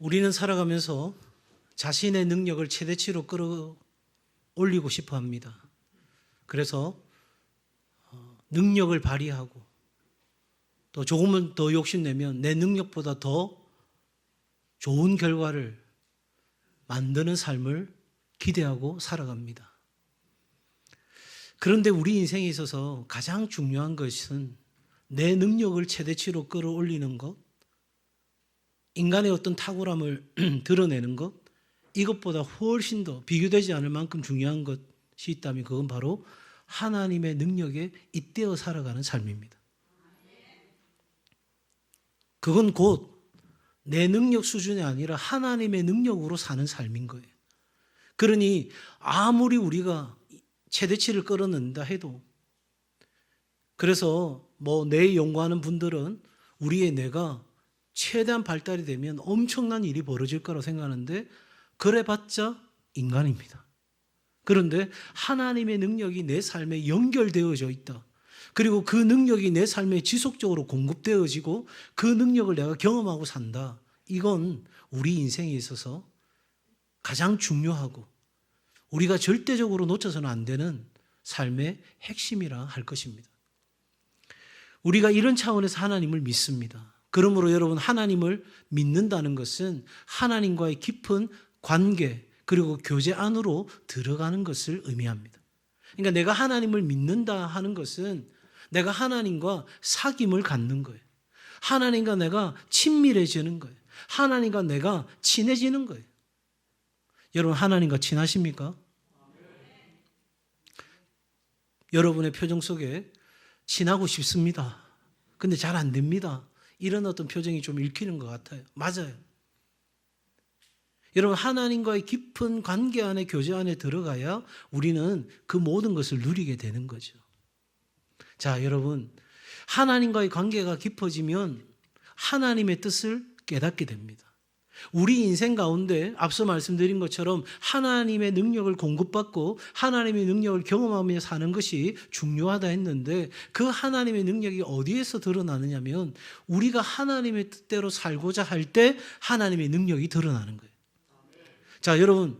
우리는 살아가면서 자신의 능력을 최대치로 끌어올리고 싶어 합니다. 그래서 능력을 발휘하고 또 조금은 더 욕심내면 내 능력보다 더 좋은 결과를 만드는 삶을 기대하고 살아갑니다. 그런데 우리 인생에 있어서 가장 중요한 것은 내 능력을 최대치로 끌어올리는 것, 인간의 어떤 탁월함을 드러내는 것, 이것보다 훨씬 더 비교되지 않을 만큼 중요한 것이 있다면 그건 바로 하나님의 능력에 잇대어 살아가는 삶입니다. 그건 곧 내 능력 수준이 아니라 하나님의 능력으로 사는 삶인 거예요. 그러니 아무리 우리가 최대치를 끌어낸다 해도, 그래서 뇌 연구하는 분들은 우리의 뇌가 최대한 발달이 되면 엄청난 일이 벌어질 거라고 생각하는데 그래봤자 인간입니다. 그런데 하나님의 능력이 내 삶에 연결되어져 있다. 그리고 그 능력이 내 삶에 지속적으로 공급되어지고 그 능력을 내가 경험하고 산다. 이건 우리 인생에 있어서 가장 중요하고 우리가 절대적으로 놓쳐서는 안 되는 삶의 핵심이라 할 것입니다. 우리가 이런 차원에서 하나님을 믿습니다. 그러므로 여러분, 하나님을 믿는다는 것은 하나님과의 깊은 관계 그리고 교제 안으로 들어가는 것을 의미합니다. 그러니까 내가 하나님을 믿는다 하는 것은 내가 하나님과 사귐을 갖는 거예요. 하나님과 내가 친밀해지는 거예요. 하나님과 내가 친해지는 거예요. 여러분, 하나님과 친하십니까? 여러분의 표정 속에 친하고 싶습니다. 근데 잘 안 됩니다. 이런 어떤 표정이 좀 읽히는 것 같아요. 맞아요. 여러분, 하나님과의 깊은 관계 안에, 교제 안에 들어가야 우리는 그 모든 것을 누리게 되는 거죠. 자, 여러분, 하나님과의 관계가 깊어지면 하나님의 뜻을 깨닫게 됩니다. 우리 인생 가운데 앞서 말씀드린 것처럼 하나님의 능력을 공급받고 하나님의 능력을 경험하며 사는 것이 중요하다 했는데 그 하나님의 능력이 어디에서 드러나느냐면 우리가 하나님의 뜻대로 살고자 할 때 하나님의 능력이 드러나는 거예요. 자, 여러분,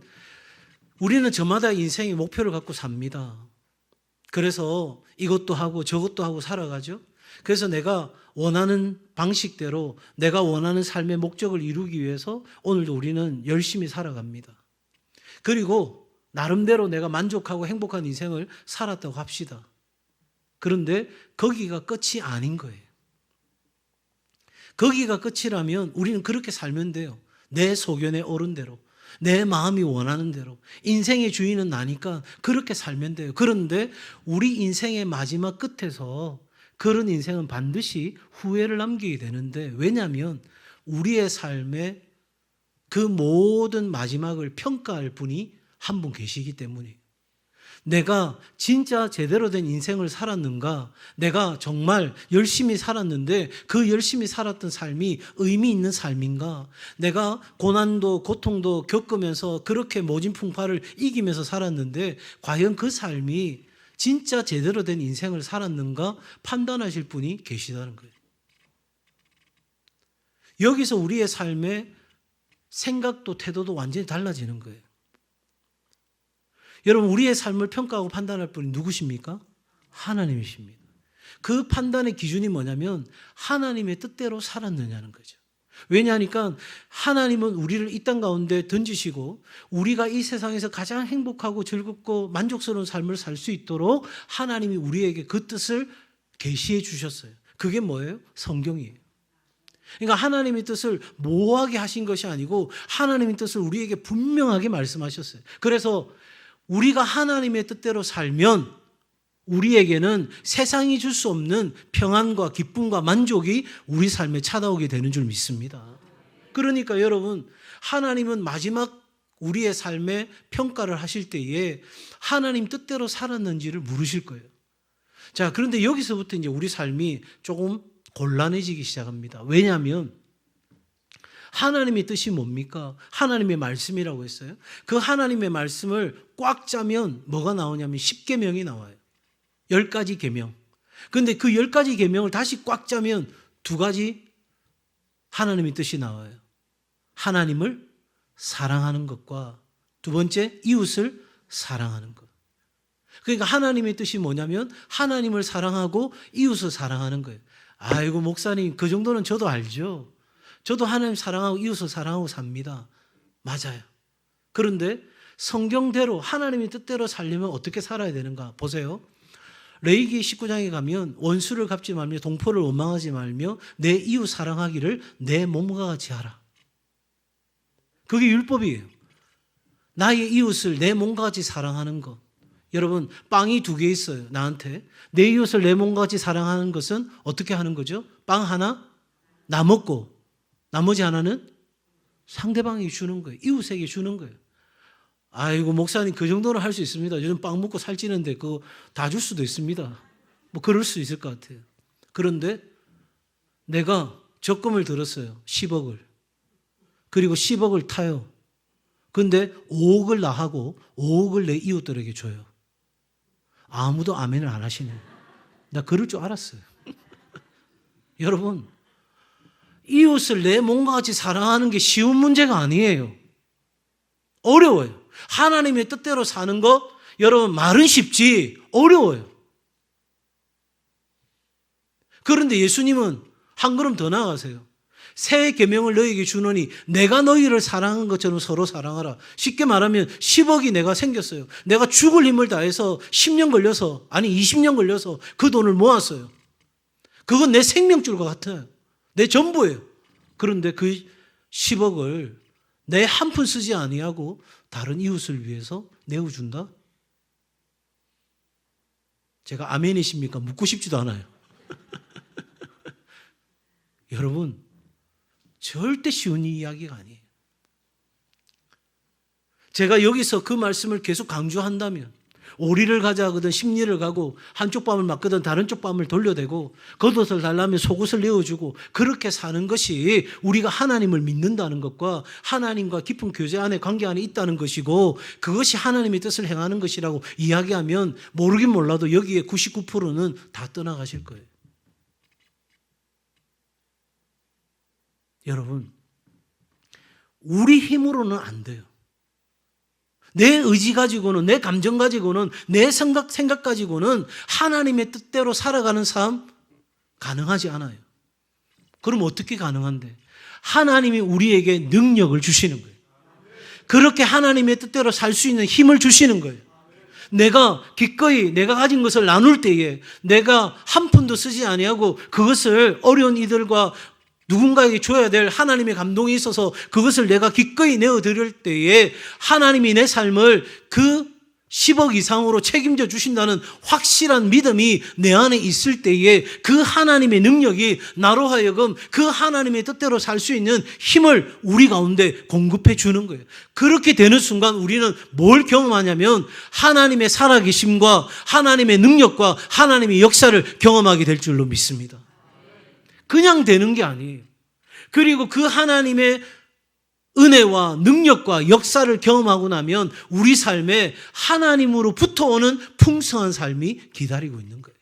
우리는 저마다 인생의 목표를 갖고 삽니다. 그래서 이것도 하고 저것도 하고 살아가죠. 그래서 내가 원하는 방식대로 내가 원하는 삶의 목적을 이루기 위해서 오늘도 우리는 열심히 살아갑니다. 그리고 나름대로 내가 만족하고 행복한 인생을 살았다고 합시다. 그런데 거기가 끝이 아닌 거예요. 거기가 끝이라면 우리는 그렇게 살면 돼요. 내 소견에 오른 대로, 내 마음이 원하는 대로. 인생의 주인은 나니까 그렇게 살면 돼요. 그런데 우리 인생의 마지막 끝에서 그런 인생은 반드시 후회를 남기게 되는데, 왜냐하면 우리의 삶의 그 모든 마지막을 평가할 분이 한 분 계시기 때문이에요. 내가 진짜 제대로 된 인생을 살았는가? 내가 정말 열심히 살았는데 그 열심히 살았던 삶이 의미 있는 삶인가? 내가 고난도 고통도 겪으면서 그렇게 모진 풍파를 이기면서 살았는데 과연 그 삶이 진짜 제대로 된 인생을 살았는가 판단하실 분이 계시다는 거예요. 여기서 우리의 삶의 생각도 태도도 완전히 달라지는 거예요. 여러분, 우리의 삶을 평가하고 판단할 분이 누구십니까? 하나님이십니다. 그 판단의 기준이 뭐냐면 하나님의 뜻대로 살았느냐는 거죠. 왜냐하니까 하나님은 우리를 이 땅 가운데 던지시고 우리가 이 세상에서 가장 행복하고 즐겁고 만족스러운 삶을 살 수 있도록 하나님이 우리에게 그 뜻을 계시해 주셨어요. 그게 뭐예요? 성경이에요. 그러니까 하나님의 뜻을 모호하게 하신 것이 아니고 하나님의 뜻을 우리에게 분명하게 말씀하셨어요. 그래서 우리가 하나님의 뜻대로 살면 우리에게는 세상이 줄 수 없는 평안과 기쁨과 만족이 우리 삶에 찾아오게 되는 줄 믿습니다. 그러니까 여러분, 하나님은 마지막 우리의 삶에 평가를 하실 때에 하나님 뜻대로 살았는지를 물으실 거예요. 자, 그런데 여기서부터 이제 우리 삶이 조금 곤란해지기 시작합니다. 왜냐하면 하나님의 뜻이 뭡니까? 하나님의 말씀이라고 했어요. 그 하나님의 말씀을 꽉 짜면 뭐가 나오냐면 10계명이 나와요. 10가지 계명. 그런데 그 10가지 계명을 다시 꽉 짜면 2가지 하나님의 뜻이 나와요. 하나님을 사랑하는 것과 두 번째, 이웃을 사랑하는 것. 그러니까 하나님의 뜻이 뭐냐면 하나님을 사랑하고 이웃을 사랑하는 거예요. 아이고 목사님 그 정도는 저도 알죠. 저도 하나님 사랑하고 이웃을 사랑하고 삽니다. 맞아요. 그런데 성경대로 하나님의 뜻대로 살려면 어떻게 살아야 되는가 보세요. 레위기 19장에 가면 원수를 갚지 말며 동포를 원망하지 말며 내 이웃 사랑하기를 내 몸과 같이 하라. 그게 율법이에요. 나의 이웃을 내 몸과 같이 사랑하는 것. 여러분 빵이 2개 있어요. 나한테. 내 이웃을 내 몸과 같이 사랑하는 것은 어떻게 하는 거죠? 빵 하나 나 먹고 나머지 하나는 상대방에게 주는 거예요. 이웃에게 주는 거예요. 아이고 목사님 그 정도는 할 수 있습니다. 요즘 빵 먹고 살찌는데 그거 다 줄 수도 있습니다. 뭐 그럴 수 있을 것 같아요. 그런데 내가 적금을 들었어요. 10억을. 그리고 10억을 타요. 근데 5억을 나하고 5억을 내 이웃들에게 줘요. 아무도 아멘을 안 하시네. 나 그럴 줄 알았어요. 여러분 이웃을 내 몸과 같이 사랑하는 게 쉬운 문제가 아니에요. 어려워요. 하나님의 뜻대로 사는 것 여러분 말은 쉽지 어려워요. 그런데 예수님은 한 걸음 더 나아가세요. 새 계명을 너희에게 주노니 내가 너희를 사랑한 것처럼 서로 사랑하라. 쉽게 말하면 10억이 내가 생겼어요. 내가 죽을 힘을 다해서 10년 걸려서 아니 20년 걸려서 그 돈을 모았어요. 그건 내 생명줄과 같아요. 내 전부예요. 그런데 그 10억을 내 한 푼 쓰지 아니하고 다른 이웃을 위해서 내어준다? 제가 아멘이십니까? 묻고 싶지도 않아요. 여러분 절대 쉬운 이야기가 아니에요. 제가 여기서 그 말씀을 계속 강조한다면 오리를 가자 하거든 심리를 가고 한쪽 뺨을 맞거든 다른 쪽 뺨을 돌려대고 겉옷을 달라면 속옷을 내어주고 그렇게 사는 것이 우리가 하나님을 믿는다는 것과 하나님과 깊은 교제 안에 관계 안에 있다는 것이고 그것이 하나님의 뜻을 행하는 것이라고 이야기하면 모르긴 몰라도 여기에 99%는 다 떠나가실 거예요. 여러분 우리 힘으로는 안 돼요. 내 의지 가지고는 내 감정 가지고는 내 생각 가지고는 하나님의 뜻대로 살아가는 삶 가능하지 않아요. 그럼 어떻게 가능한데? 하나님이 우리에게 능력을 주시는 거예요. 그렇게 하나님의 뜻대로 살 수 있는 힘을 주시는 거예요. 내가 기꺼이 내가 가진 것을 나눌 때에 내가 한 푼도 쓰지 아니하고 그것을 어려운 이들과 누군가에게 줘야 될 하나님의 감동이 있어서 그것을 내가 기꺼이 내어드릴 때에 하나님이 내 삶을 그 10억 이상으로 책임져 주신다는 확실한 믿음이 내 안에 있을 때에 그 하나님의 능력이 나로 하여금 그 하나님의 뜻대로 살 수 있는 힘을 우리 가운데 공급해 주는 거예요. 그렇게 되는 순간 우리는 뭘 경험하냐면 하나님의 살아계심과 하나님의 능력과 하나님의 역사를 경험하게 될 줄로 믿습니다. 그냥 되는 게 아니에요. 그리고 그 하나님의 은혜와 능력과 역사를 경험하고 나면 우리 삶에 하나님으로부터 오는 풍성한 삶이 기다리고 있는 거예요.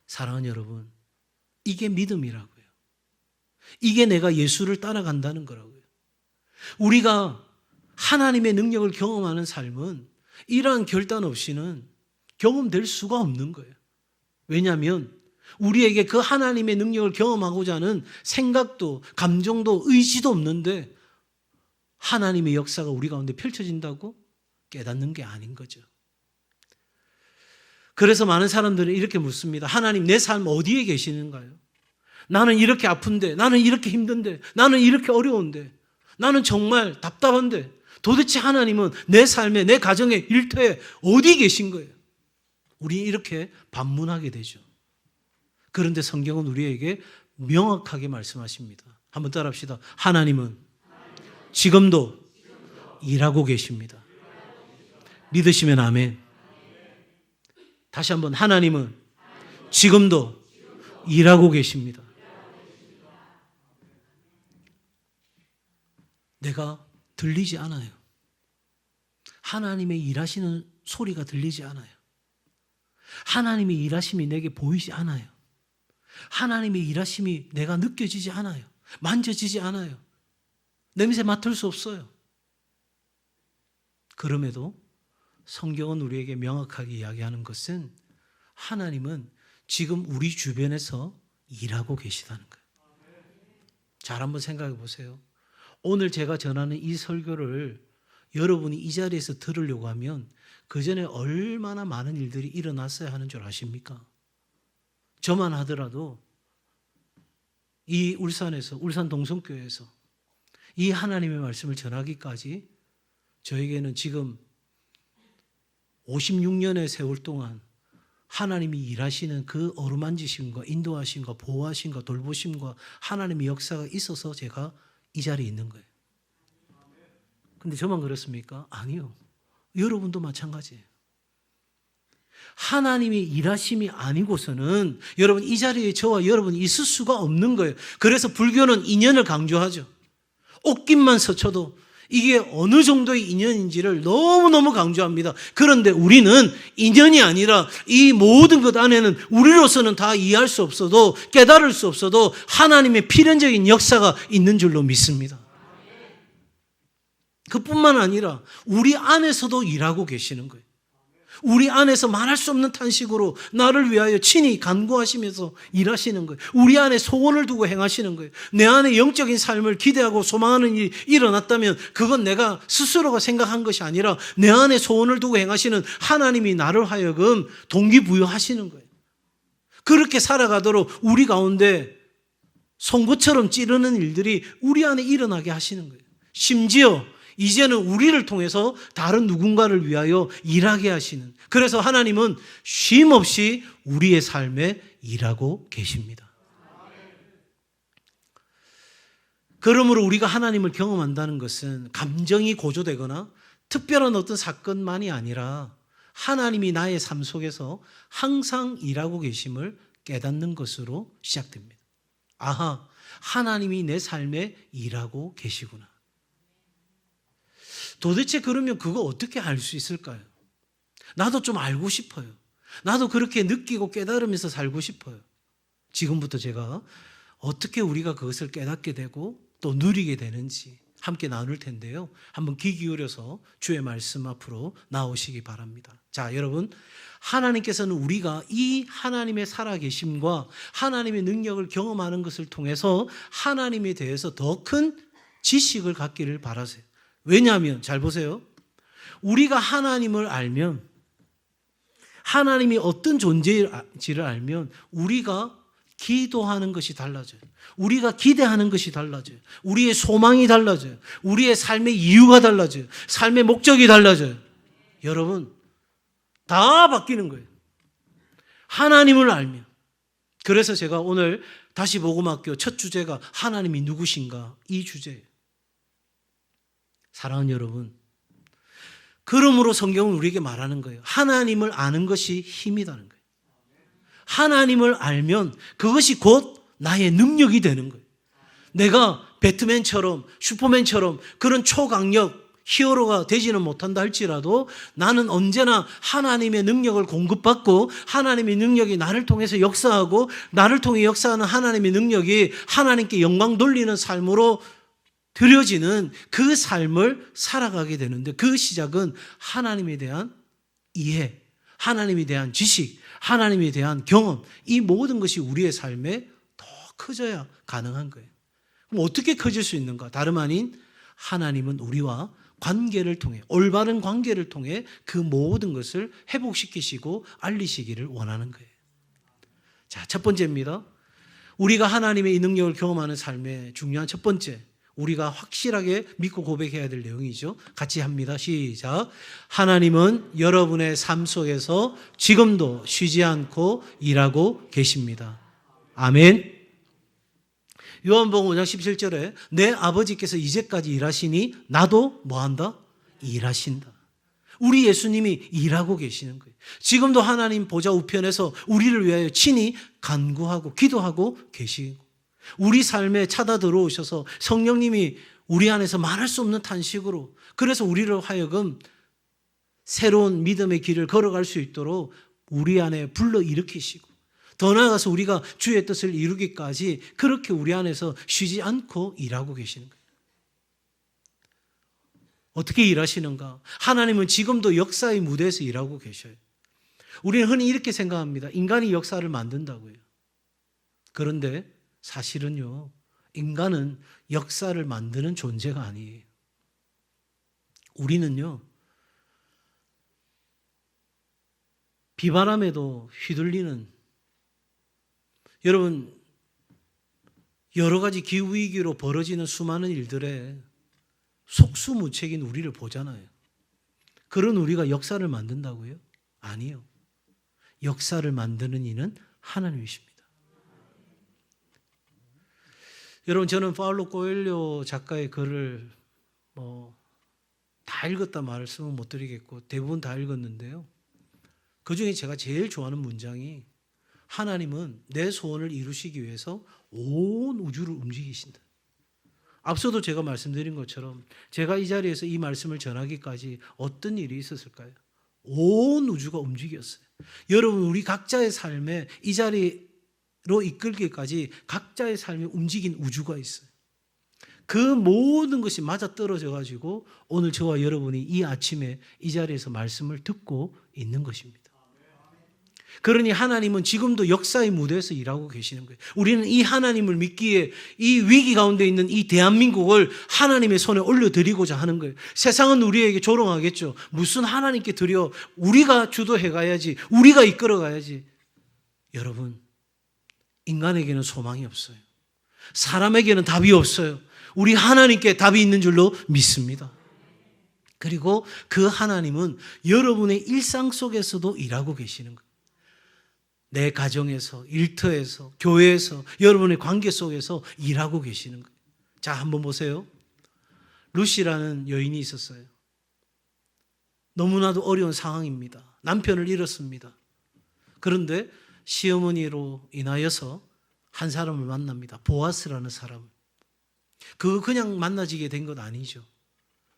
사랑하는 여러분, 이게 믿음이라고요. 이게 내가 예수를 따라간다는 거라고요. 우리가 하나님의 능력을 경험하는 삶은 이러한 결단 없이는 경험될 수가 없는 거예요. 왜냐하면 우리에게 그 하나님의 능력을 경험하고자 하는 생각도 감정도 의지도 없는데 하나님의 역사가 우리 가운데 펼쳐진다고 깨닫는 게 아닌 거죠. 그래서 많은 사람들은 이렇게 묻습니다. 하나님 내 삶 어디에 계시는가요? 나는 이렇게 아픈데, 나는 이렇게 힘든데, 나는 이렇게 어려운데, 나는 정말 답답한데 도대체 하나님은 내 삶에 내 가정의 일터에 어디 계신 거예요? 우리 이렇게 반문하게 되죠. 그런데 성경은 우리에게 명확하게 말씀하십니다. 한번 따라합시다. 하나님은 지금도 일하고 계십니다. 믿으시면 아멘. 다시 한번 하나님은 지금도 일하고 계십니다. 내가 들리지 않아요. 하나님의 일하시는 소리가 들리지 않아요. 하나님의 일하심이 내게 보이지 않아요. 하나님의 일하심이 내가 느껴지지 않아요. 만져지지 않아요. 냄새 맡을 수 없어요. 그럼에도 성경은 우리에게 명확하게 이야기하는 것은 하나님은 지금 우리 주변에서 일하고 계시다는 거예요. 잘 한번 생각해 보세요. 오늘 제가 전하는 이 설교를 여러분이 이 자리에서 들으려고 하면 그 전에 얼마나 많은 일들이 일어났어야 하는 줄 아십니까? 저만 하더라도 이 울산에서, 울산 동성교회에서 이 하나님의 말씀을 전하기까지 저에게는 지금 56년의 세월 동안 하나님이 일하시는 그 어루만지심과 인도하심과 보호하심과 돌보심과 하나님의 역사가 있어서 제가 이 자리에 있는 거예요. 근데 저만 그렇습니까? 아니요. 여러분도 마찬가지예요. 하나님의 일하심이 아니고서는 여러분 이 자리에 저와 여러분이 있을 수가 없는 거예요. 그래서 불교는 인연을 강조하죠. 옷깃만 스쳐도 이게 어느 정도의 인연인지를 너무너무 강조합니다. 그런데 우리는 인연이 아니라 이 모든 것 안에는 우리로서는 다 이해할 수 없어도 깨달을 수 없어도 하나님의 필연적인 역사가 있는 줄로 믿습니다. 그뿐만 아니라 우리 안에서도 일하고 계시는 거예요. 우리 안에서 말할 수 없는 탄식으로 나를 위하여 친히 간구하시면서 일하시는 거예요. 우리 안에 소원을 두고 행하시는 거예요. 내 안에 영적인 삶을 기대하고 소망하는 일이 일어났다면 그건 내가 스스로가 생각한 것이 아니라 내 안에 소원을 두고 행하시는 하나님이 나를 하여금 동기부여하시는 거예요. 그렇게 살아가도록 우리 가운데 송곳처럼 찌르는 일들이 우리 안에 일어나게 하시는 거예요. 심지어 이제는 우리를 통해서 다른 누군가를 위하여 일하게 하시는, 그래서 하나님은 쉼 없이 우리의 삶에 일하고 계십니다. 그러므로 우리가 하나님을 경험한다는 것은 감정이 고조되거나 특별한 어떤 사건만이 아니라 하나님이 나의 삶 속에서 항상 일하고 계심을 깨닫는 것으로 시작됩니다. 아하, 하나님이 내 삶에 일하고 계시구나. 도대체 그러면 그거 어떻게 알 수 있을까요? 나도 좀 알고 싶어요. 나도 그렇게 느끼고 깨달으면서 살고 싶어요. 지금부터 제가 어떻게 우리가 그것을 깨닫게 되고 또 누리게 되는지 함께 나눌 텐데요. 한번 귀 기울여서 주의 말씀 앞으로 나오시기 바랍니다. 자, 여러분, 하나님께서는 우리가 이 하나님의 살아계심과 하나님의 능력을 경험하는 것을 통해서 하나님에 대해서 더 큰 지식을 갖기를 바라세요. 왜냐하면 잘 보세요. 우리가 하나님을 알면, 하나님이 어떤 존재인지를 알면 우리가 기도하는 것이 달라져요. 우리가 기대하는 것이 달라져요. 우리의 소망이 달라져요. 우리의 삶의 이유가 달라져요. 삶의 목적이 달라져요. 여러분, 다 바뀌는 거예요. 하나님을 알면. 그래서 제가 오늘 다시 복음학교 첫 주제가 하나님이 누구신가, 이 주제예요. 사랑하는 여러분, 그러므로 성경은 우리에게 말하는 거예요. 하나님을 아는 것이 힘이라는 거예요. 하나님을 알면 그것이 곧 나의 능력이 되는 거예요. 내가 배트맨처럼 슈퍼맨처럼 그런 초강력 히어로가 되지는 못한다 할지라도 나는 언제나 하나님의 능력을 공급받고 하나님의 능력이 나를 통해서 역사하고 나를 통해 역사하는 하나님의 능력이 하나님께 영광 돌리는 삶으로 드려지는 그 삶을 살아가게 되는데, 그 시작은 하나님에 대한 이해, 하나님에 대한 지식, 하나님에 대한 경험, 이 모든 것이 우리의 삶에 더 커져야 가능한 거예요. 그럼 어떻게 커질 수 있는가? 다름 아닌 하나님은 우리와 관계를 통해, 올바른 관계를 통해 그 모든 것을 회복시키시고 알리시기를 원하는 거예요. 자, 첫 번째입니다. 우리가 하나님의 이 능력을 경험하는 삶의 중요한 첫 번째, 우리가 확실하게 믿고 고백해야 될 내용이죠. 같이 합니다. 시작. 하나님은 여러분의 삶 속에서 지금도 쉬지 않고 일하고 계십니다. 아멘. 요한복음 5장 17절에 내 아버지께서 이제까지 일하시니 나도 뭐한다? 일하신다. 우리 예수님이 일하고 계시는 거예요. 지금도 하나님 보좌 우편에서 우리를 위하여 친히 간구하고 기도하고 계시고, 우리 삶에 찾아 들어오셔서 성령님이 우리 안에서 말할 수 없는 탄식으로, 그래서 우리를 하여금 새로운 믿음의 길을 걸어갈 수 있도록 우리 안에 불러일으키시고 더 나아가서 우리가 주의 뜻을 이루기까지 그렇게 우리 안에서 쉬지 않고 일하고 계시는 거예요. 어떻게 일하시는가? 하나님은 지금도 역사의 무대에서 일하고 계셔요. 우리는 흔히 이렇게 생각합니다. 인간이 역사를 만든다고요. 그런데 사실은요, 인간은 역사를 만드는 존재가 아니에요. 우리는요, 비바람에도 휘둘리는, 여러분, 여러 가지 기후위기로 벌어지는 수많은 일들에 속수무책인 우리를 보잖아요. 그런 우리가 역사를 만든다고요? 아니요. 역사를 만드는 이는 하나님이십니다. 여러분, 저는 파울로 코엘료 작가의 글을 다 읽었다 말씀은 못 드리겠고 대부분 다 읽었는데요. 그중에 제가 제일 좋아하는 문장이 하나님은 내 소원을 이루시기 위해서 온 우주를 움직이신다. 앞서도 제가 말씀드린 것처럼 제가 이 자리에서 이 말씀을 전하기까지 어떤 일이 있었을까요? 온 우주가 움직였어요. 여러분, 우리 각자의 삶에 이 자리로 이끌기까지 각자의 삶에 움직인 우주가 있어요. 그 모든 것이 맞아떨어져 가지고 오늘 저와 여러분이 이 아침에 이 자리에서 말씀을 듣고 있는 것입니다. 그러니 하나님은 지금도 역사의 무대에서 일하고 계시는 거예요. 우리는 이 하나님을 믿기에 이 위기 가운데 있는 이 대한민국을 하나님의 손에 올려드리고자 하는 거예요. 세상은 우리에게 조롱하겠죠. 무슨 하나님께 드려, 우리가 주도해 가야지, 우리가 이끌어 가야지. 여러분, 인간에게는 소망이 없어요. 사람에게는 답이 없어요. 우리 하나님께 답이 있는 줄로 믿습니다. 그리고 그 하나님은 여러분의 일상 속에서도 일하고 계시는 거예요. 내 가정에서, 일터에서, 교회에서, 여러분의 관계 속에서 일하고 계시는 거예요. 자, 한번 보세요. 루시라는 여인이 있었어요. 너무나도 어려운 상황입니다. 남편을 잃었습니다. 그런데 시어머니로 인하여서 한 사람을 만납니다. 보아스라는 사람. 그거 그냥 만나지게 된 건 아니죠.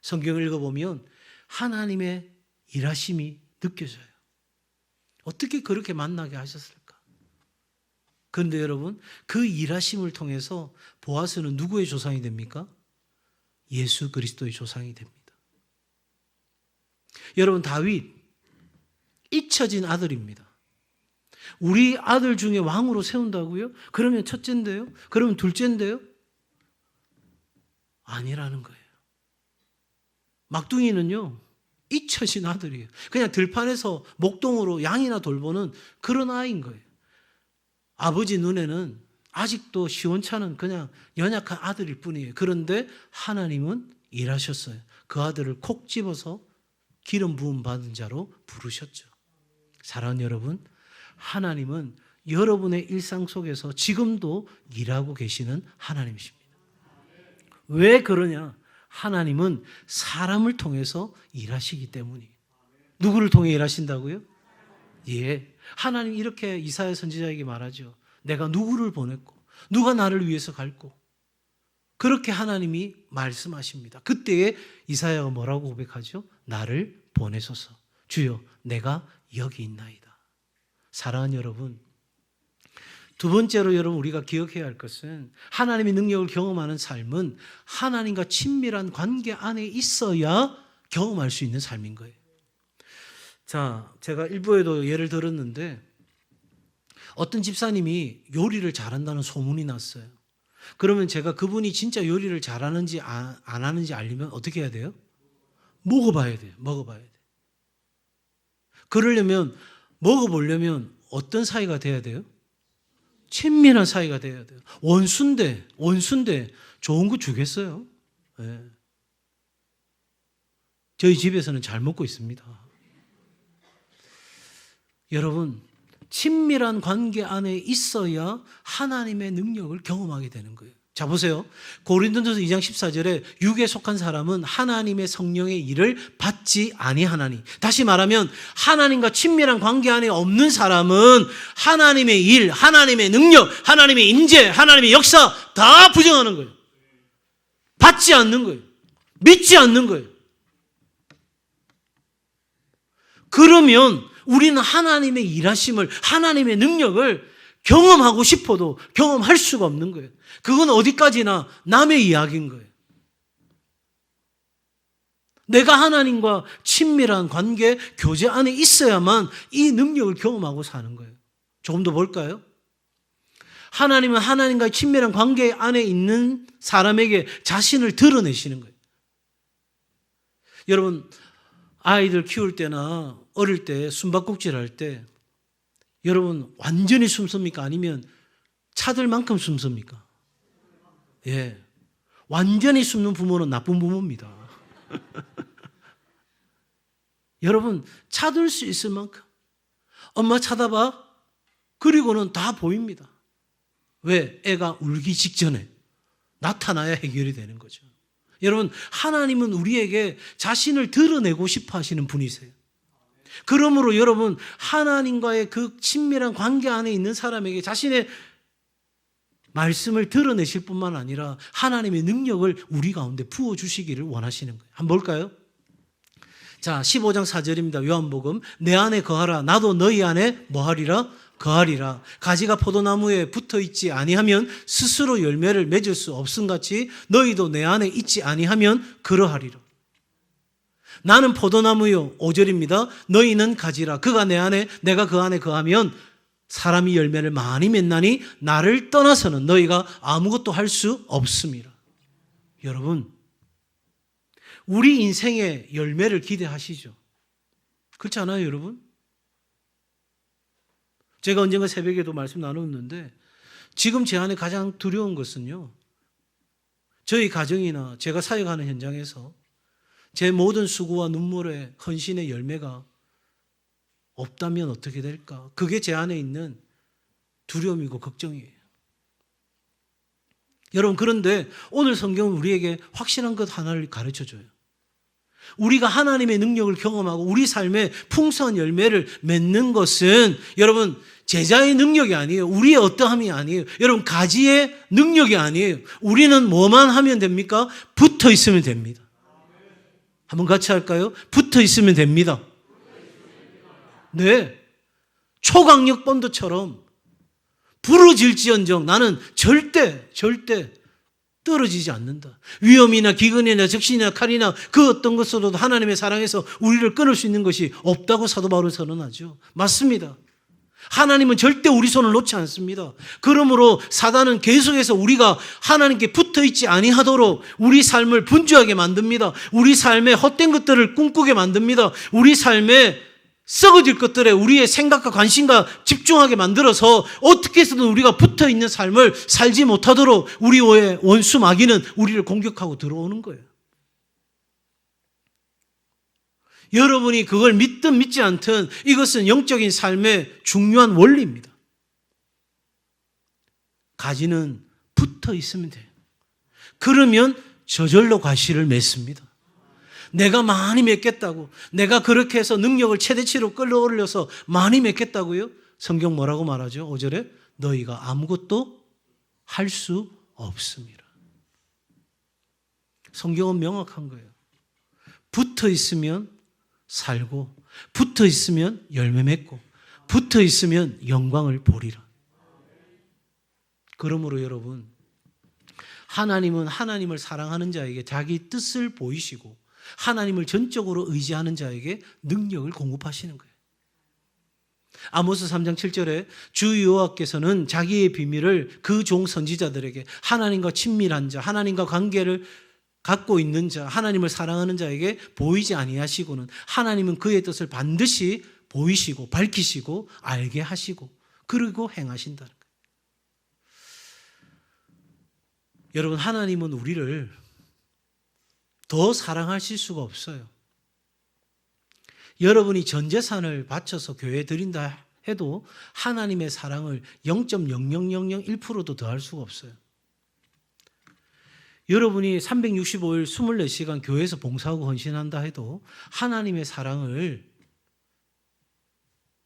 성경을 읽어보면 하나님의 일하심이 느껴져요. 어떻게 그렇게 만나게 하셨을까? 그런데 여러분, 그 일하심을 통해서 보아스는 누구의 조상이 됩니까? 예수 그리스도의 조상이 됩니다. 여러분, 다윗 잊혀진 아들입니다. 우리 아들 중에 왕으로 세운다고요? 그러면 첫째인데요? 그러면 둘째인데요? 아니라는 거예요. 막둥이는요, 잊혀진 아들이에요. 그냥 들판에서 목동으로 양이나 돌보는 그런 아이인 거예요. 아버지 눈에는 아직도 시원찮은 그냥 연약한 아들일 뿐이에요. 그런데 하나님은 일하셨어요. 그 아들을 콕 집어서 기름 부음 받은 자로 부르셨죠. 사랑하는 여러분, 하나님은 여러분의 일상 속에서 지금도 일하고 계시는 하나님이십니다. 왜 그러냐? 하나님은 사람을 통해서 일하시기 때문이에요. 누구를 통해 일하신다고요? 예. 하나님 이렇게 이사야 선지자에게 말하죠. 내가 누구를 보냈고 누가 나를 위해서 갈고, 그렇게 하나님이 말씀하십니다. 그때에 이사야가 뭐라고 고백하죠? 나를 보내소서. 주여, 내가 여기 있나이다. 사랑하는 여러분, 두 번째로 여러분 우리가 기억해야 할 것은 하나님의 능력을 경험하는 삶은 하나님과 친밀한 관계 안에 있어야 경험할 수 있는 삶인 거예요. 자, 제가 일부에도 예를 들었는데 어떤 집사님이 요리를 잘한다는 소문이 났어요. 그러면 제가 그분이 진짜 요리를 잘하는지 안 하는지 알려면 어떻게 해야 돼요? 먹어봐야 돼요. 먹어봐야 돼요. 그러려면, 먹어보려면 어떤 사이가 돼야 돼요? 친밀한 사이가 돼야 돼요. 원수인데 좋은 거 주겠어요? 네. 저희 집에서는 잘 먹고 있습니다. 여러분, 친밀한 관계 안에 있어야 하나님의 능력을 경험하게 되는 거예요. 자, 보세요. 고린도전서 2장 14절에 육에 속한 사람은 하나님의 성령의 일을 받지 아니하나니. 다시 말하면 하나님과 친밀한 관계 안에 없는 사람은 하나님의 일, 하나님의 능력, 하나님의 임재, 하나님의 역사 다 부정하는 거예요. 받지 않는 거예요. 믿지 않는 거예요. 그러면 우리는 하나님의 일하심을, 하나님의 능력을 경험하고 싶어도 경험할 수가 없는 거예요. 그건 어디까지나 남의 이야기인 거예요. 내가 하나님과 친밀한 관계, 교제 안에 있어야만 이 능력을 경험하고 사는 거예요. 조금 더 볼까요? 하나님은 하나님과의 친밀한 관계 안에 있는 사람에게 자신을 드러내시는 거예요. 여러분, 아이들 키울 때나 어릴 때 숨바꼭질 할 때 여러분 완전히 숨습니까? 아니면 차들만큼 숨습니까? 예. 완전히 숨는 부모는 나쁜 부모입니다. 여러분, 찾을 수 있을 만큼 엄마 찾아봐. 그리고는 다 보입니다. 왜? 애가 울기 직전에 나타나야 해결이 되는 거죠. 여러분, 하나님은 우리에게 자신을 드러내고 싶어 하시는 분이세요. 그러므로 여러분, 하나님과의 그 친밀한 관계 안에 있는 사람에게 자신의 말씀을 드러내실 뿐만 아니라 하나님의 능력을 우리 가운데 부어주시기를 원하시는 거예요. 한번 볼까요? 자, 15장 4절입니다. 요한복음. 내 안에 거하라. 나도 너희 안에 뭐하리라? 거하리라. 가지가 포도나무에 붙어있지 아니하면 스스로 열매를 맺을 수 없음같이 너희도 내 안에 있지 아니하면 그러하리라. 나는 포도나무요. 5절입니다. 너희는 가지라. 그가 내 안에 내가 그 안에 거하면 사람이 열매를 많이 맺나니 나를 떠나서는 너희가 아무것도 할 수 없음이라. 여러분, 우리 인생의 열매를 기대하시죠? 그렇지 않아요, 여러분? 제가 언젠가 새벽에도 말씀 나눴는데 지금 제 안에 가장 두려운 것은요, 저희 가정이나 제가 사역하는 현장에서 제 모든 수고와 눈물의 헌신의 열매가 없다면 어떻게 될까? 그게 제 안에 있는 두려움이고 걱정이에요. 여러분, 그런데 오늘 성경은 우리에게 확실한 것 하나를 가르쳐줘요. 우리가 하나님의 능력을 경험하고 우리 삶에 풍성한 열매를 맺는 것은 여러분 제자의 능력이 아니에요. 우리의 어떠함이 아니에요. 여러분 가지의 능력이 아니에요. 우리는 뭐만 하면 됩니까? 붙어 있으면 됩니다. 한번 같이 할까요? 붙어 있으면 됩니다. 네. 초강력 본드처럼 부러질지언정 나는 절대 떨어지지 않는다. 위험이나 기근이나 적신이나 칼이나 그 어떤 것으로도 하나님의 사랑에서 우리를 끊을 수 있는 것이 없다고 사도 바울은 선언하죠. 맞습니다. 하나님은 절대 우리 손을 놓지 않습니다. 그러므로 사단은 계속해서 우리가 하나님께 붙어있지 아니하도록 우리 삶을 분주하게 만듭니다. 우리 삶에 헛된 것들을 꿈꾸게 만듭니다. 우리 삶에 썩어질 것들에 우리의 생각과 관심과 집중하게 만들어서 어떻게 해서든 우리가 붙어있는 삶을 살지 못하도록 우리의 원수 마귀는 우리를 공격하고 들어오는 거예요. 여러분이 그걸 믿든 믿지 않든 이것은 영적인 삶의 중요한 원리입니다. 가지는 붙어 있으면 돼요. 그러면 저절로 과실을 맺습니다. 내가 많이 맺겠다고, 내가 그렇게 해서 능력을 최대치로 끌어올려서 많이 맺겠다고요? 성경 뭐라고 말하죠? 5절에 너희가 아무것도 할 수 없습니다. 성경은 명확한 거예요. 붙어 있으면 살고, 붙어 있으면 열매 맺고, 붙어 있으면 영광을 보리라. 그러므로 여러분, 하나님은 하나님을 사랑하는 자에게 자기 뜻을 보이시고 하나님을 전적으로 의지하는 자에게 능력을 공급하시는 거예요. 아모스 3장 7절에 주 여호와께서는 자기의 비밀을 그 종 선지자들에게 하나님과 친밀한 자, 하나님과 관계를 갖고 있는 자, 하나님을 사랑하는 자에게 보이지 아니하시고는 하나님은 그의 뜻을 반드시 보이시고 밝히시고 알게 하시고 그리고 행하신다는 거예요. 여러분, 하나님은 우리를 더 사랑하실 수가 없어요. 여러분이 전 재산을 바쳐서 교회에 드린다 해도 하나님의 사랑을 0.00001%도 더할 수가 없어요. 여러분이 365일 24시간 교회에서 봉사하고 헌신한다 해도 하나님의 사랑을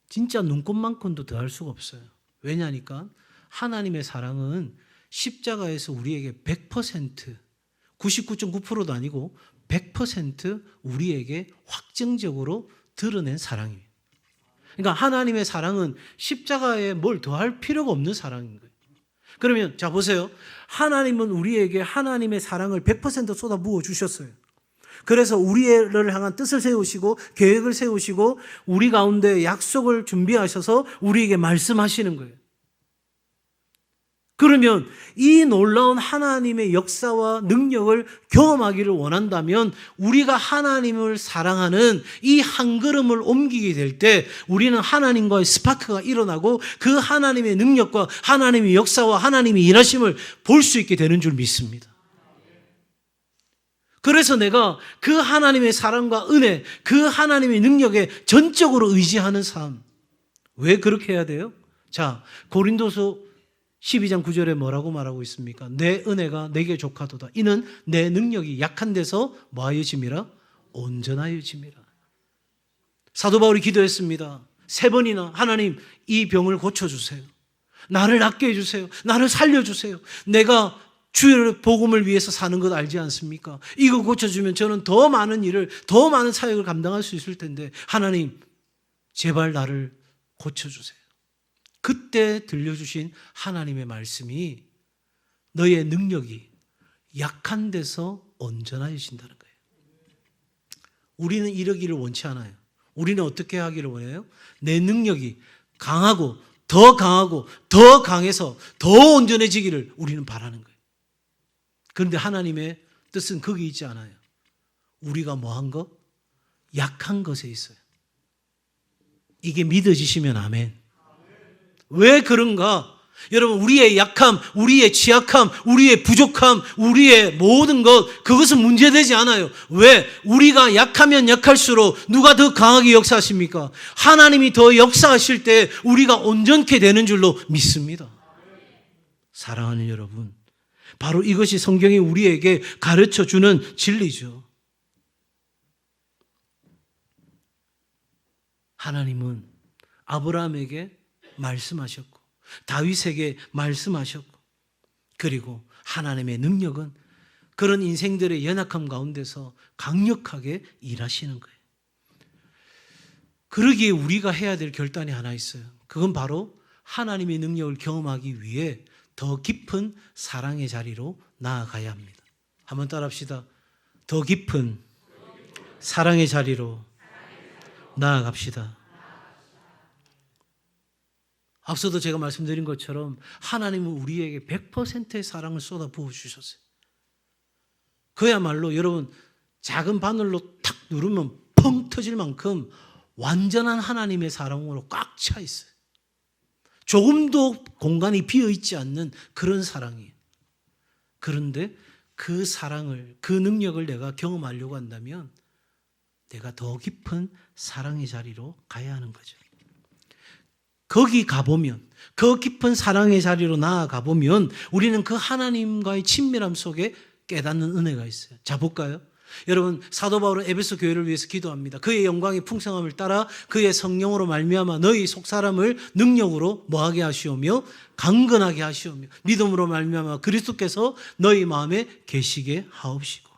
진짜 눈곱만큼도 더할 수가 없어요. 왜냐하니까 하나님의 사랑은 십자가에서 우리에게 100%, 99.9%도 아니고 100% 우리에게 확정적으로 드러낸 사랑이에요. 그러니까 하나님의 사랑은 십자가에 뭘 더할 필요가 없는 사랑인 거예요. 그러면 자 보세요. 하나님은 우리에게 하나님의 사랑을 100% 쏟아부어 주셨어요. 그래서 우리를 향한 뜻을 세우시고 계획을 세우시고 우리 가운데 약속을 준비하셔서 우리에게 말씀하시는 거예요. 그러면 이 놀라운 하나님의 역사와 능력을 경험하기를 원한다면 우리가 하나님을 사랑하는 이 한 걸음을 옮기게 될 때 우리는 하나님과의 스파크가 일어나고 그 하나님의 능력과 하나님의 역사와 하나님의 일하심을 볼 수 있게 되는 줄 믿습니다. 그래서 내가 그 하나님의 사랑과 은혜, 그 하나님의 능력에 전적으로 의지하는 삶. 왜 그렇게 해야 돼요? 자, 고린도서 12장 9절에 뭐라고 말하고 있습니까? 내 은혜가 내게 족하도다. 이는 내 능력이 약한 데서 뭐하여짐이라? 온전하여짐이라. 사도 바울이 기도했습니다. 3번이나 하나님 이 병을 고쳐주세요. 나를 낫게 해주세요. 나를 살려주세요. 내가 주의 복음을 위해서 사는 것 알지 않습니까? 이거 고쳐주면 저는 더 많은 일을, 더 많은 사역을 감당할 수 있을 텐데 하나님 제발 나를 고쳐주세요. 그때 들려주신 하나님의 말씀이 너의 능력이 약한 데서 온전해진다는 거예요. 우리는 이러기를 원치 않아요. 우리는 어떻게 하기를 원해요? 내 능력이 강하고 더 강해서 더 온전해지기를 우리는 바라는 거예요. 그런데 하나님의 뜻은 거기 있지 않아요. 우리가 뭐한 것? 약한 것에 있어요. 이게 믿어지시면 아멘. 왜 그런가? 여러분, 우리의 약함, 우리의 취약함, 우리의 부족함, 우리의 모든 것, 그것은 문제되지 않아요. 왜? 우리가 약하면 약할수록 누가 더 강하게 역사하십니까? 하나님이 더 역사하실 때 우리가 온전케 되는 줄로 믿습니다. 사랑하는 여러분, 바로 이것이 성경이 우리에게 가르쳐주는 진리죠. 하나님은 아브라함에게 말씀하셨고 다윗에게 말씀하셨고 그리고 하나님의 능력은 그런 인생들의 연약함 가운데서 강력하게 일하시는 거예요. 그러기에 우리가 해야 될 결단이 하나 있어요. 그건 바로 하나님의 능력을 경험하기 위해 더 깊은 사랑의 자리로 나아가야 합니다. 한번 따라합시다. 더 깊은 사랑의 자리로 나아갑시다. 앞서도 제가 말씀드린 것처럼 하나님은 우리에게 100%의 사랑을 쏟아 부어주셨어요. 그야말로 여러분 작은 바늘로 탁 누르면 펑 터질 만큼 완전한 하나님의 사랑으로 꽉 차 있어요. 조금도 공간이 비어있지 않는 그런 사랑이에요. 그런데 그 사랑을, 그 능력을 내가 경험하려고 한다면 내가 더 깊은 사랑의 자리로 가야 하는 거죠. 거기 가보면, 그 깊은 사랑의 자리로 나아가보면 우리는 그 하나님과의 친밀함 속에 깨닫는 은혜가 있어요. 자, 볼까요? 여러분, 사도 바울은 에베소 교회를 위해서 기도합니다. 그의 영광의 풍성함을 따라 그의 성령으로 말미암아 너희 속사람을 능력으로 뭐하게 하시오며 강건하게 하시오며 믿음으로 말미암아 그리스도께서 너희 마음에 계시게 하옵시고.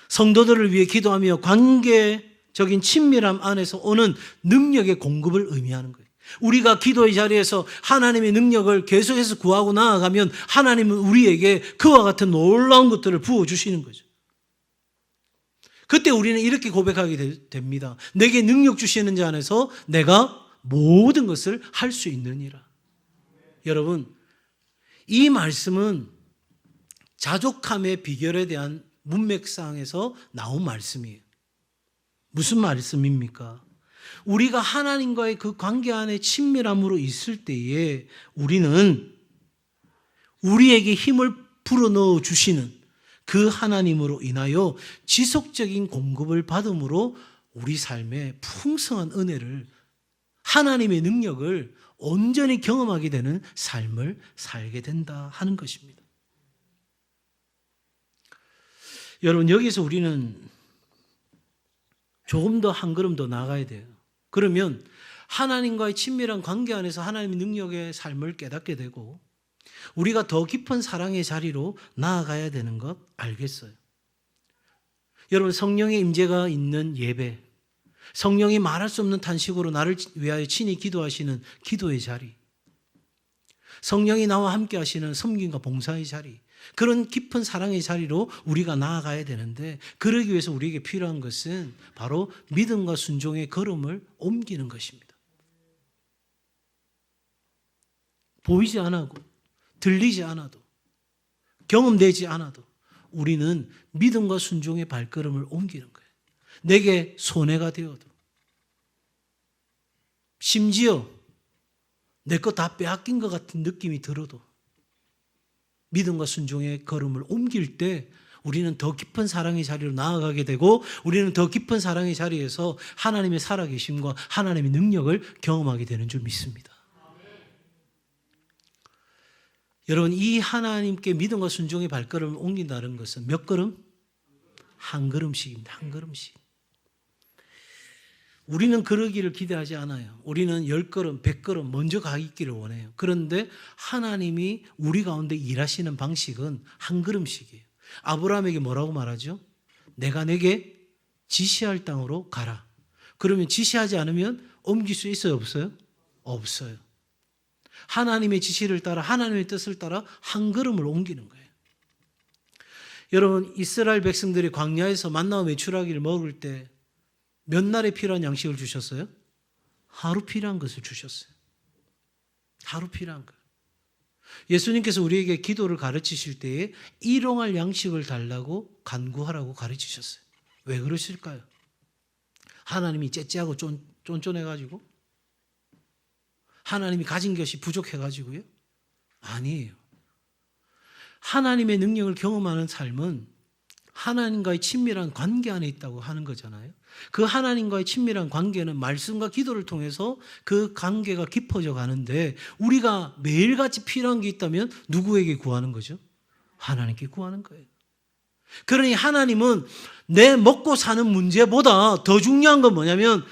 성도들을 위해 기도하며 관계적인 친밀함 안에서 오는 능력의 공급을 의미하는 거예요. 우리가 기도의 자리에서 하나님의 능력을 계속해서 구하고 나아가면 하나님은 우리에게 그와 같은 놀라운 것들을 부어주시는 거죠. 그때 우리는 이렇게 고백하게 됩니다. 내게 능력 주시는 자 안에서 내가 모든 것을 할 수 있느니라. 여러분, 이 말씀은 자족함의 비결에 대한 문맥상에서 나온 말씀이에요. 무슨 말씀입니까? 우리가 하나님과의 그 관계 안에 친밀함으로 있을 때에 우리는 우리에게 힘을 불어넣어 주시는 그 하나님으로 인하여 지속적인 공급을 받음으로 우리 삶에 풍성한 은혜를, 하나님의 능력을 온전히 경험하게 되는 삶을 살게 된다 하는 것입니다. 여러분, 여기서 우리는 조금 더 한 걸음 더 나아가야 돼요. 그러면 하나님과의 친밀한 관계 안에서 하나님의 능력의 삶을 깨닫게 되고 우리가 더 깊은 사랑의 자리로 나아가야 되는 것 알겠어요. 여러분, 성령의 임재가 있는 예배, 성령이 말할 수 없는 탄식으로 나를 위하여 친히 기도하시는 기도의 자리, 성령이 나와 함께 하시는 섬김과 봉사의 자리, 그런 깊은 사랑의 자리로 우리가 나아가야 되는데, 그러기 위해서 우리에게 필요한 것은 바로 믿음과 순종의 걸음을 옮기는 것입니다. 보이지 않아도, 들리지 않아도, 경험되지 않아도 우리는 믿음과 순종의 발걸음을 옮기는 거예요. 내게 손해가 되어도, 심지어 내 거 다 빼앗긴 것 같은 느낌이 들어도 믿음과 순종의 걸음을 옮길 때 우리는 더 깊은 사랑의 자리로 나아가게 되고, 우리는 더 깊은 사랑의 자리에서 하나님의 살아계심과 하나님의 능력을 경험하게 되는 줄 믿습니다. 여러분, 이 하나님께 믿음과 순종의 발걸음을 옮긴다는 것은 몇 걸음? 한 걸음씩입니다. 한 걸음씩. 우리는 그러기를 기대하지 않아요. 우리는 10걸음, 100걸음 먼저 가기를 원해요. 그런데 하나님이 우리 가운데 일하시는 방식은 한 걸음씩이에요. 아브라함에게 뭐라고 말하죠? 내가 내게 지시할 땅으로 가라. 그러면 지시하지 않으면 옮길 수 있어요? 없어요? 없어요. 하나님의 지시를 따라, 하나님의 뜻을 따라 한 걸음을 옮기는 거예요. 여러분, 이스라엘 백성들이 광야에서 만나와 메추라기를 먹을 때 몇 날에 필요한 양식을 주셨어요? 하루 필요한 것을 주셨어요. 하루 필요한 것. 예수님께서 우리에게 기도를 가르치실 때에 일용할 양식을 달라고 간구하라고 가르치셨어요. 왜 그러실까요? 하나님이 째째하고 쫀쫀해가지고? 하나님이 가진 것이 부족해가지고요? 아니에요. 하나님의 능력을 경험하는 삶은 하나님과의 친밀한 관계 안에 있다고 하는 거잖아요. 그 하나님과의 친밀한 관계는 말씀과 기도를 통해서 그 관계가 깊어져 가는데, 우리가 매일같이 필요한 게 있다면 누구에게 구하는 거죠? 하나님께 구하는 거예요. 그러니 하나님은 내 먹고 사는 문제보다 더 중요한 건 뭐냐면,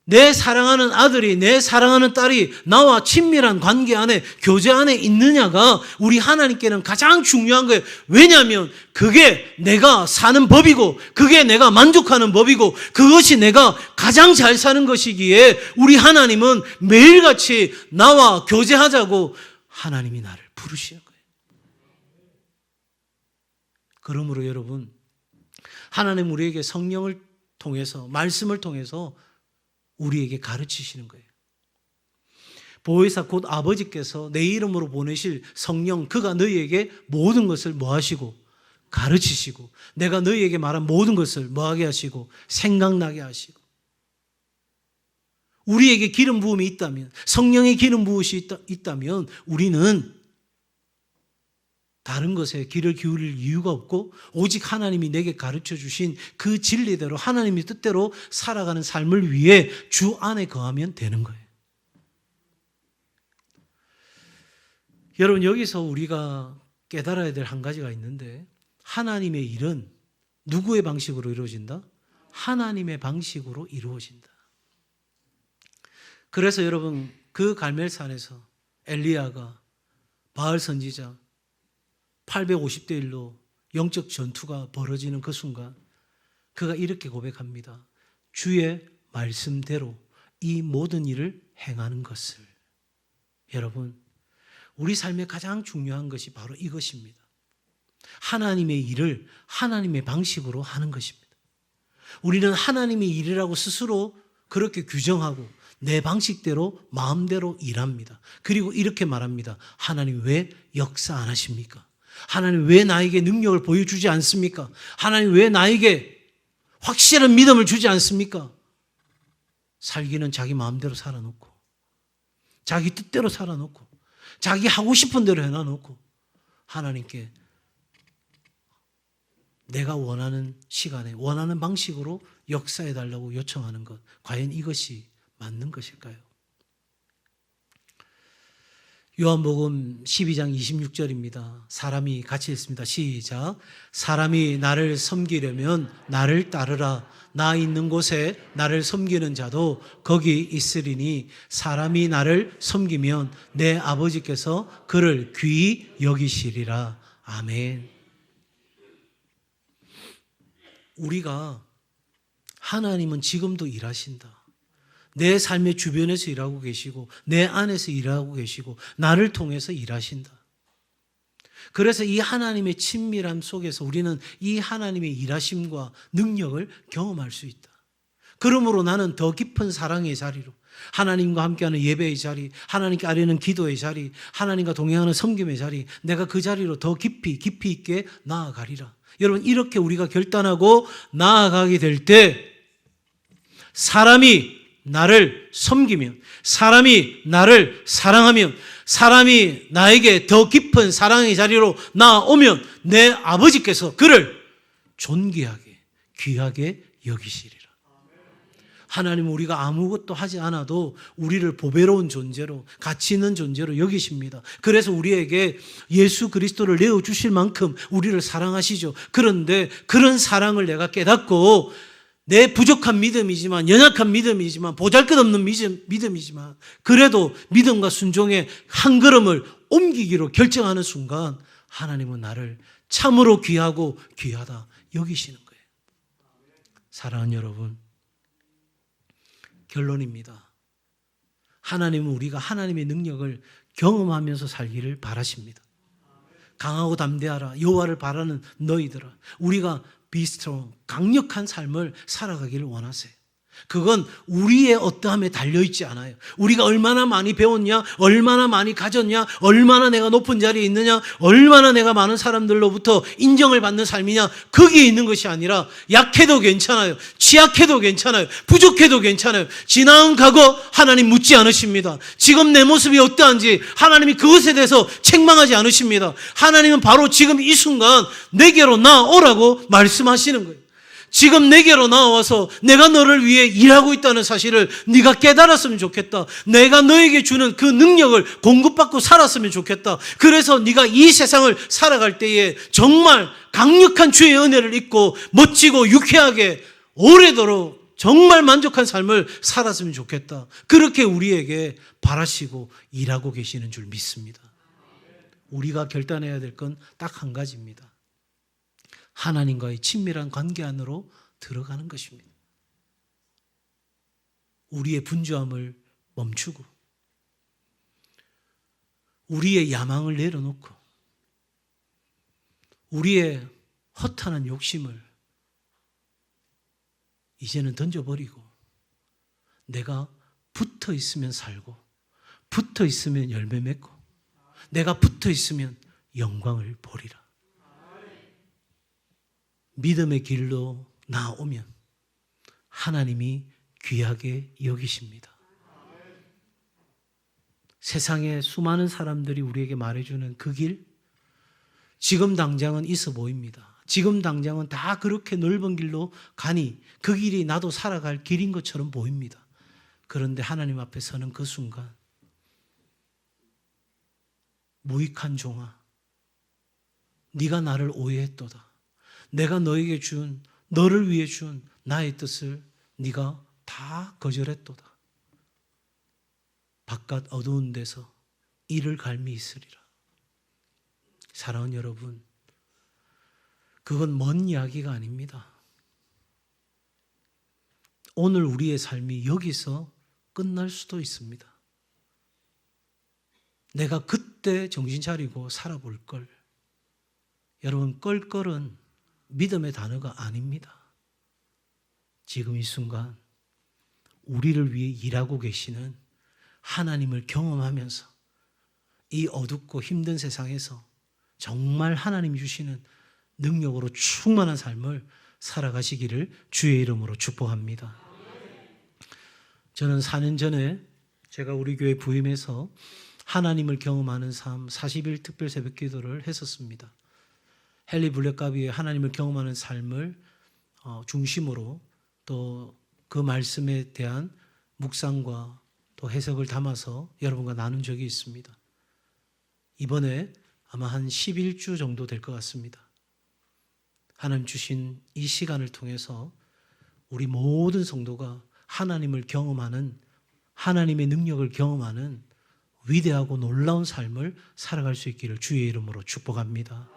내 사랑하는 아들이, 내 사랑하는 딸이 나와 친밀한 관계 안에, 교제 안에 있느냐가 우리 하나님께는 가장 중요한 거예요. 왜냐하면 그게 내가 사는 법이고, 그게 내가 만족하는 법이고, 그것이 내가 가장 잘 사는 것이기에 우리 하나님은 매일같이 나와 교제하자고 하나님이 나를 부르시는 거예요. 그러므로 여러분, 하나님 우리에게 성령을 통해서, 말씀을 통해서 우리에게 가르치시는 거예요. 보혜사 곧 아버지께서 내 이름으로 보내실 성령, 그가 너희에게 모든 것을 뭐하시고 가르치시고, 내가 너희에게 말한 모든 것을 뭐하게 하시고 생각나게 하시고, 우리에게 기름 부음이 있다면, 성령의 기름 부으시 있다면 우리는 다른 것에 귀를 기울일 이유가 없고, 오직 하나님이 내게 가르쳐 주신 그 진리대로, 하나님의 뜻대로 살아가는 삶을 위해 주 안에 거하면 되는 거예요. 여러분, 여기서 우리가 깨달아야 될 한 가지가 있는데, 하나님의 일은 누구의 방식으로 이루어진다? 하나님의 방식으로 이루어진다. 그래서 여러분, 그 갈멜산에서 엘리야가 바알 선지자 850대 1로 영적 전투가 벌어지는 그 순간 그가 이렇게 고백합니다. 주의 말씀대로 이 모든 일을 행하는 것을. 여러분, 우리 삶에 가장 중요한 것이 바로 이것입니다. 하나님의 일을 하나님의 방식으로 하는 것입니다. 우리는 하나님의 일이라고 스스로 그렇게 규정하고 내 방식대로 마음대로 일합니다. 그리고 이렇게 말합니다. 하나님 왜 역사 안 하십니까? 하나님 왜 나에게 능력을 보여주지 않습니까? 하나님 왜 나에게 확실한 믿음을 주지 않습니까? 살기는 자기 마음대로 살아놓고, 자기 뜻대로 살아놓고, 자기 하고 싶은 대로 해놔놓고, 하나님께 내가 원하는 시간에 원하는 방식으로 역사해달라고 요청하는 것, 과연 이것이 맞는 것일까요? 요한복음 12장 26절입니다. 사람이 같이 읽습니다. 시작. 사람이 나를 섬기려면 나를 따르라. 나 있는 곳에 나를 섬기는 자도 거기 있으리니 사람이 나를 섬기면 내 아버지께서 그를 귀히 여기시리라. 아멘. 우리가 하나님은 지금도 일하신다. 내 삶의 주변에서 일하고 계시고 내 안에서 일하고 계시고 나를 통해서 일하신다. 그래서 이 하나님의 친밀함 속에서 우리는 이 하나님의 일하심과 능력을 경험할 수 있다. 그러므로 나는 더 깊은 사랑의 자리로, 하나님과 함께하는 예배의 자리, 하나님께 아뢰는 기도의 자리, 하나님과 동행하는 섬김의 자리, 내가 그 자리로 더 깊이 있게 나아가리라. 여러분, 이렇게 우리가 결단하고 나아가게 될 때 사람이 나를 섬기면, 사람이 나를 사랑하면, 사람이 나에게 더 깊은 사랑의 자리로 나아오면 내 아버지께서 그를 존귀하게, 귀하게 여기시리라. 하나님은 우리가 아무것도 하지 않아도 우리를 보배로운 존재로, 가치 있는 존재로 여기십니다. 그래서 우리에게 예수 그리스도를 내어주실 만큼 우리를 사랑하시죠. 그런데 그런 사랑을 내가 깨닫고 내 부족한 믿음이지만, 연약한 믿음이지만, 보잘것없는 믿음이지만 그래도 믿음과 순종의 한 걸음을 옮기기로 결정하는 순간 하나님은 나를 참으로 귀하고 귀하다 여기시는 거예요. 사랑하는 여러분, 결론입니다. 하나님은 우리가 하나님의 능력을 경험하면서 살기를 바라십니다. 강하고 담대하라, 여호와를 바라는 너희들아. 우리가 비스트롱, 강력한 삶을 살아가기를 원하세요. 그건 우리의 어떠함에 달려있지 않아요. 우리가 얼마나 많이 배웠냐, 얼마나 많이 가졌냐, 얼마나 내가 높은 자리에 있느냐, 얼마나 내가 많은 사람들로부터 인정을 받는 삶이냐, 거기에 있는 것이 아니라 약해도 괜찮아요, 취약해도 괜찮아요, 부족해도 괜찮아요. 지나온 과거 하나님 묻지 않으십니다. 지금 내 모습이 어떠한지 하나님이 그것에 대해서 책망하지 않으십니다. 하나님은 바로 지금 이 순간 내게로 나오라고 말씀하시는 거예요. 지금 내게로 나와서 내가 너를 위해 일하고 있다는 사실을 네가 깨달았으면 좋겠다. 내가 너에게 주는 그 능력을 공급받고 살았으면 좋겠다. 그래서 네가 이 세상을 살아갈 때에 정말 강력한 주의 은혜를 입고 멋지고 유쾌하게 오래도록 정말 만족한 삶을 살았으면 좋겠다. 그렇게 우리에게 바라시고 일하고 계시는 줄 믿습니다. 우리가 결단해야 될 건 딱 한 가지입니다. 하나님과의 친밀한 관계 안으로 들어가는 것입니다. 우리의 분주함을 멈추고 우리의 야망을 내려놓고 우리의 허탄한 욕심을 이제는 던져버리고 내가 붙어 있으면 살고 붙어 있으면 열매 맺고 내가 붙어 있으면 영광을 보리라. 믿음의 길로 나오면 하나님이 귀하게 여기십니다. 세상에 수많은 사람들이 우리에게 말해주는 그 길, 지금 당장은 있어 보입니다. 지금 당장은 다 그렇게 넓은 길로 가니 그 길이 나도 살아갈 길인 것처럼 보입니다. 그런데 하나님 앞에 서는 그 순간 무익한 종아, 네가 나를 오해했도다. 내가 너에게 준, 너를 위해 준 나의 뜻을 네가 다 거절했도다. 바깥 어두운 데서 이를 갈미 있으리라. 사랑하는 여러분, 그건 먼 이야기가 아닙니다. 오늘 우리의 삶이 여기서 끝날 수도 있습니다. 내가 그때 정신 차리고 살아볼 걸. 여러분, 껄껄은 믿음의 단어가 아닙니다. 지금 이 순간 우리를 위해 일하고 계시는 하나님을 경험하면서 이 어둡고 힘든 세상에서 정말 하나님이 주시는 능력으로 충만한 삶을 살아가시기를 주의 이름으로 축복합니다. 저는 4년 전에 제가 우리 교회 부임해서 하나님을 경험하는 삶 40일 특별 새벽 기도를 했었습니다. 헨리 블랙가비의 하나님을 경험하는 삶을 중심으로 또 그 말씀에 대한 묵상과 또 해석을 담아서 여러분과 나눈 적이 있습니다. 이번에 아마 한 11주 정도 될 것 같습니다. 하나님 주신 이 시간을 통해서 우리 모든 성도가 하나님을 경험하는, 하나님의 능력을 경험하는 위대하고 놀라운 삶을 살아갈 수 있기를 주의 이름으로 축복합니다.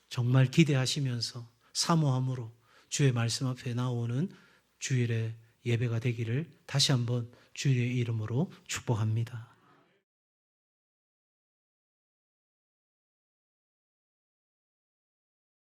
정말 기대하시면서 사모함으로 주의 말씀 앞에 나오는 주일의 예배가 되기를 다시 한번 주의 이름으로 축복합니다.